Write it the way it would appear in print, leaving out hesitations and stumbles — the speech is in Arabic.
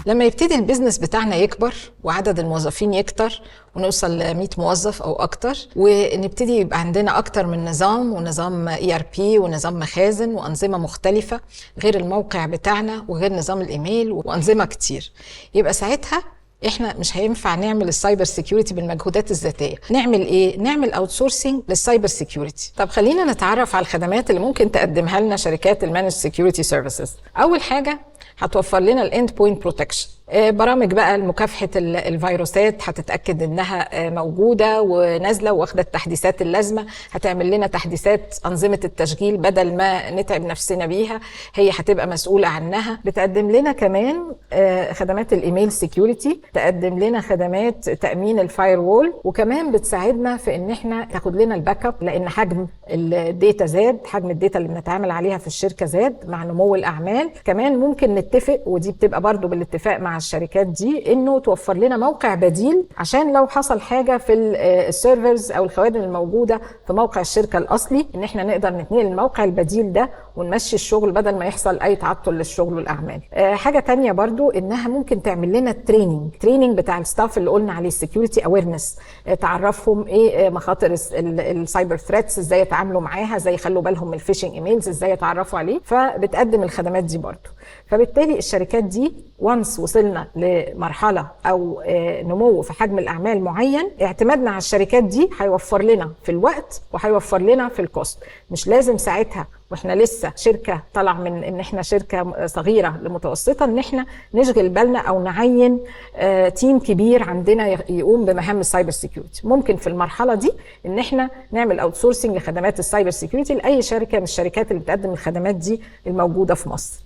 لما يبتدي البيزنس بتاعنا يكبر وعدد الموظفين يكتر ونوصل ل 100 موظف او اكتر، ونبتدي يبقى عندنا اكتر من نظام، ونظام ERP ونظام مخازن وانظمه مختلفه غير الموقع بتاعنا وغير نظام الايميل وانظمه كتير، يبقى ساعتها احنا مش هينفع نعمل السايبر سيكيورتي بالمجهودات الذاتيه. نعمل ايه؟ نعمل اوت سورسنج للسايبر سيكيورتي. طب خلينا نتعرف على الخدمات اللي ممكن تقدمها لنا شركات المانج سيكيورتي سيرفيسز. اول حاجه هتوفر لنا الاند بوينت بروتكشن، برامج بقى لمكافحه الفيروسات هتتاكد انها موجوده ونازله واخده التحديثات اللازمه، هتعمل لنا تحديثات انظمه التشغيل بدل ما نتعب نفسنا بيها، هي هتبقى مسؤوله عنها. بتقدم لنا كمان خدمات الايميل سيكيورتي، تقدم لنا خدمات تامين الفاير وول، وكمان بتساعدنا في ان احنا تاخد لنا الباك اب، لان حجم الداتا زاد، حجم الداتا اللي بنتعامل عليها في الشركه زاد مع نمو الاعمال. كمان ممكن نتفق، ودي بتبقى برضو بالاتفاق مع الشركات دي، انه توفر لنا موقع بديل عشان لو حصل حاجه في السيرفرز او الخوادم الموجوده في موقع الشركه الاصلي، ان احنا نقدر نتنقل الموقع البديل ده ونمشي الشغل بدل ما يحصل اي تعطل للشغل والاعمال. حاجه تانية برضو انها ممكن تعمل لنا التريننج بتاع الستاف اللي قلنا عليه السكيورتي اويرنس، تعرفهم ايه مخاطر السايبر ثريتس، ازاي يتعاملوا معاها، ازاي يخلوا بالهم من الفيشنج ايميلز، ازاي يتعرفوا عليه. فبتقدم الخدمات دي برضو. فبالتالي الشركات دي وانس وصلنا لمرحله او نمو في حجم الاعمال معين، اعتمادنا على الشركات دي هيوفر لنا في الوقت وهيوفر لنا في الكوست. مش لازم ساعتها واحنا لسه شركه طالع من ان احنا شركه صغيره لمتوسطه ان احنا نشغل بالنا او نعين تيم كبير عندنا يقوم بمهام السايبر سيكيورتي. ممكن في المرحله دي ان احنا نعمل اوت سورسنج لخدمات السايبر سيكيورتي لاي شركه من الشركات اللي بتقدم الخدمات دي الموجوده في مصر.